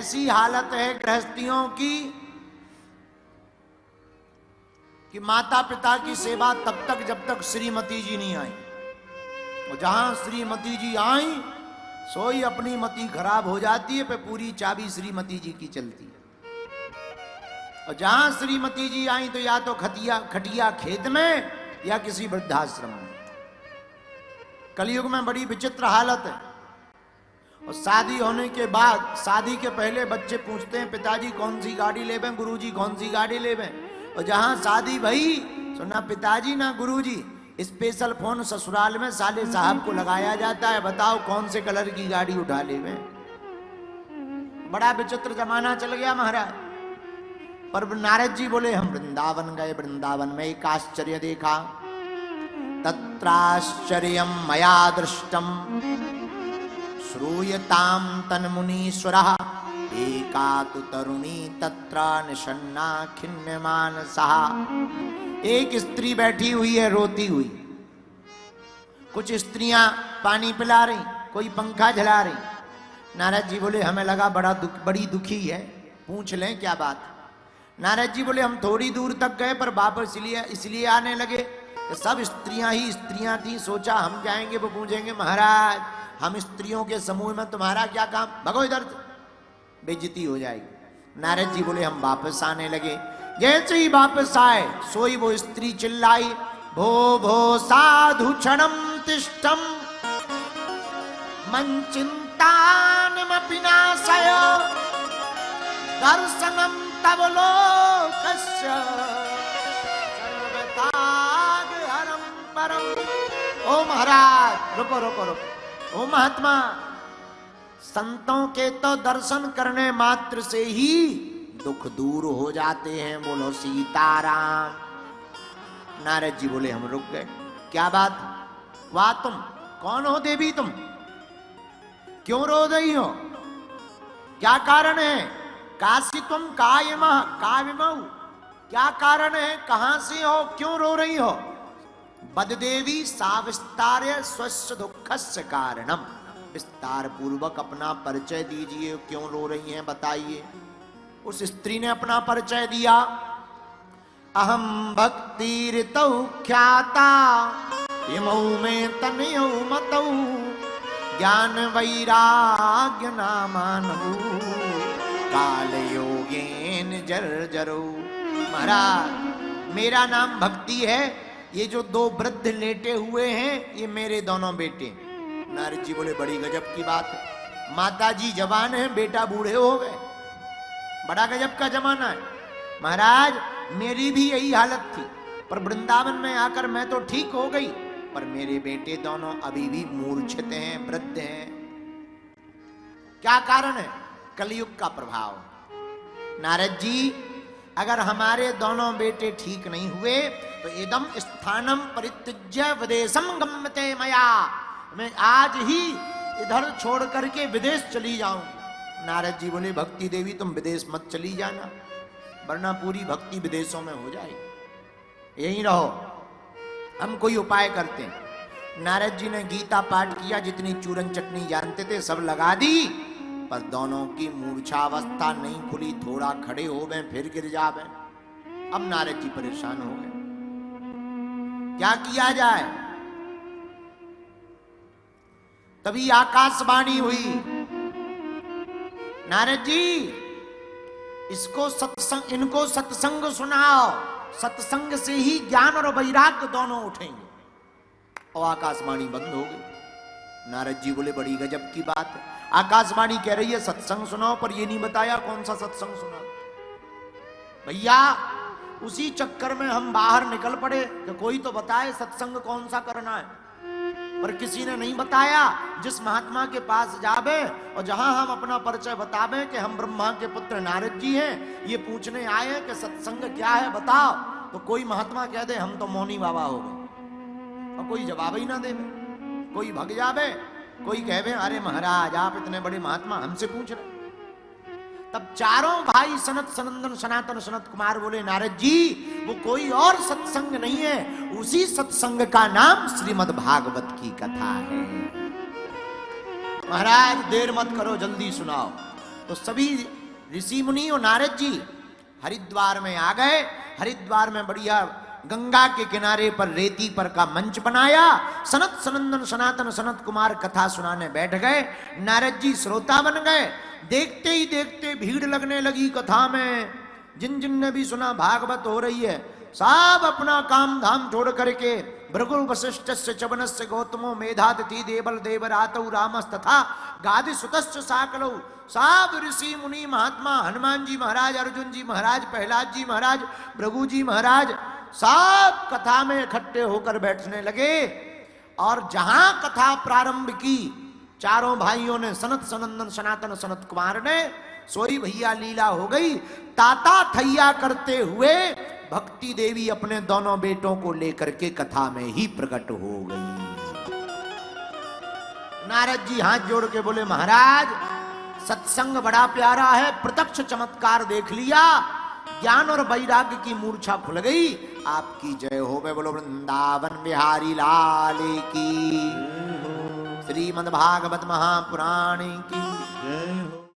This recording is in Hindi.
ऐसी हालत है गृहस्थियों की कि माता पिता की सेवा तब तक जब तक श्रीमती जी नहीं आई, और जहां श्रीमती जी आई सोई अपनी मति खराब हो जाती है, पे पूरी चाबी श्रीमती जी की चलती है। और जहां श्रीमती जी आई तो या तो खटिया खेत में या किसी वृद्धाश्रम में। कलयुग में बड़ी विचित्र हालत है। और शादी होने के बाद, शादी के पहले बच्चे पूछते हैं पिताजी कौन सी गाड़ी लेवे, गुरुजी कौन सी गाड़ी लेवे। और जहां शादी भई तो ना पिताजी ना गुरुजी, स्पेशल फोन ससुराल में साले साहब को लगाया जाता है, बताओ कौन से कलर की गाड़ी उठा लेवे। बड़ा विचित्र जमाना चल गया महाराज। पर नारद जी बोले हम वृंदावन गए, वृंदावन में एक आश्चर्य देखा। तत्राश्चर्यम मया दृष्टम श्रूयताम तन्मुनीश्वरः एका तु तरुणी तत्र निषन्ना खिन्नमानसः। एक स्त्री बैठी हुई है रोती हुई, कुछ स्त्रियां पानी पिला रही, कोई पंखा झला रही। नारद जी बोले हमें लगा बड़ी दुखी है, पूछ लें क्या बात। नारद जी बोले हम थोड़ी दूर तक गए पर वापस इसलिए आने लगे कि सब स्त्रियां ही स्त्रियां थी। सोचा हम जाएंगे वो पूछेंगे महाराज हम स्त्रियों के समूह में तुम्हारा क्या काम, भगो इधर से, बेइज्जती हो जाएगी। नारद जी बोले हम वापस आने लगे। जैसे ही वापस आए सोई वो स्त्री चिल्लाई भो भो साधु क्षणम तिष्ठम मन चिंतानमपि नाशय दर्शनम तव लोकस्य सर्वताग हरम परम। ओ महाराज रुको रुको रुको, ओ महात्मा, संतों के तो दर्शन करने मात्र से ही दुख दूर हो जाते हैं, बोलो सीताराम। नारद जी बोले हम रुक गए। क्या बात, वाह तुम कौन हो देवी, तुम क्यों रो रही हो, क्या कारण है। काशी तुम काविमऊ, क्या कारण है, कहां से हो, क्यों रो रही हो। बद देवी साविस्तार्य स्वस्य दुखस्य कारणम, विस्तार पूर्वक अपना परिचय दीजिए, क्यों रो रही हैं बताइए। उस स्त्री ने अपना परिचय दिया। अहम भक्ति ऋतौ ख्याता इमौ में तनयौ मतौ ज्ञान वैराग्य नामानौ काल योगेन जर्जरौ। महाराज मेरा नाम भक्ति है, ये जो दो वृद्ध लेटे हुए हैं ये मेरे दोनों बेटे। नारद जी बोले बड़ी गजब की बात है, माता जी जवान है, बेटा बूढ़े हो गए, बड़ा गजब का जमाना है। महाराज मेरी भी यही हालत थी, पर वृंदावन में आकर मैं तो ठीक हो गई, पर मेरे बेटे दोनों अभी भी मूर्छित हैं, वृद्ध हैं। क्या कारण है, कलयुग का प्रभाव। नारद जी अगर हमारे दोनों बेटे ठीक नहीं हुए तो इदम स्थानम परित्यज्य विदेशम गम्यते मया, मैं आज ही इधर छोड़ करके विदेश चली जाऊंगी। नारद जी बोले भक्ति देवी तुम विदेश मत चली जाना, वरना पूरी भक्ति विदेशों में हो जाएगी, यहीं रहो, हम कोई उपाय करते हैं। नारद जी ने गीता पाठ किया, जितनी चूरन चटनी जानते थे सब लगा दी, पर दोनों की मूर्छावस्था नहीं खुली, थोड़ा खड़े हो गए फिर गिर जावे। अब नारद जी परेशान हो गए, क्या किया जाए। तभी आकाशवाणी हुई, नारद जी इनको सत्संग सुनाओ, सत्संग से ही ज्ञान और वैराग्य दोनों उठेंगे। और आकाशवाणी बंद हो गई। नारद जी बोले बड़ी गजब की बात है, आकाशवाणी कह रही है सत्संग सुनाओ, पर ये नहीं बताया कौन सा सत्संग सुनाओ। भैया उसी चक्कर में हम बाहर निकल पड़े कि कोई तो बताए सत्संग कौन सा करना है, पर किसी ने नहीं बताया। जिस महात्मा के पास जावे और जहां हम अपना परिचय बतावे कि हम ब्रह्मा के पुत्र नारद जी हैं, ये पूछने आए कि सत्संग क्या है बताओ, तो कोई महात्मा कह दे हम तो मौनी बाबा हो गए, और कोई जवाब ही ना दे, कोई भग जावे, कोई कहे अरे महाराज आप इतने बड़े महात्मा हमसे पूछ रहे। तब चारों भाई सनत सनंदन सनातन सनत कुमार बोले नारद जी वो कोई और सत्संग नहीं है, उसी सत्संग का नाम श्रीमद् भागवत की कथा है। महाराज देर मत करो जल्दी सुनाओ। तो सभी ऋषि मुनि और नारद जी हरिद्वार में आ गए। हरिद्वार में बढ़िया गंगा के किनारे पर रेती पर का मंच बनाया। सनत सनंदन सनातन सनत कुमार कथा सुनाने बैठ गए। नारद जी श्रोता बन गए। देखते ही देखते भीड़ लगने लगी कथा में। जिन जिन ने भी सुना भागवत हो रही है, सब अपना काम धाम छोड़ करके भृगु वशिष्ठ चवनस्य गौतमो मेधातिथि देवल देवरातौ रामस तथा गादि सुतश्च साकलौ, सब ऋषि मुनि महात्मा, हनुमान जी महाराज, अर्जुन जी महाराज, प्रहलाद जी महाराज, भृगु जी महाराज, सब कथा में इकट्ठे होकर बैठने लगे। और जहां कथा प्रारंभ की, चारों भाइयों ने, सनत सनंदन सनातन सनत कुमार ने, सोरी भैया लीला हो गई। ताता थैया करते हुए भक्ति देवी अपने दोनों बेटों को लेकर के कथा में ही प्रकट हो गई। नारद जी हाथ जोड़ के बोले, महाराज सत्संग बड़ा प्यारा है, प्रत्यक्ष चमत्कार देख लिया, ज्ञान और वैराग्य की मूर्छा खुल गई, आपकी जय हो। मैं बोलो वृंदावन बिहारी लाल की, श्रीमद् भागवत महापुराण की जय हो।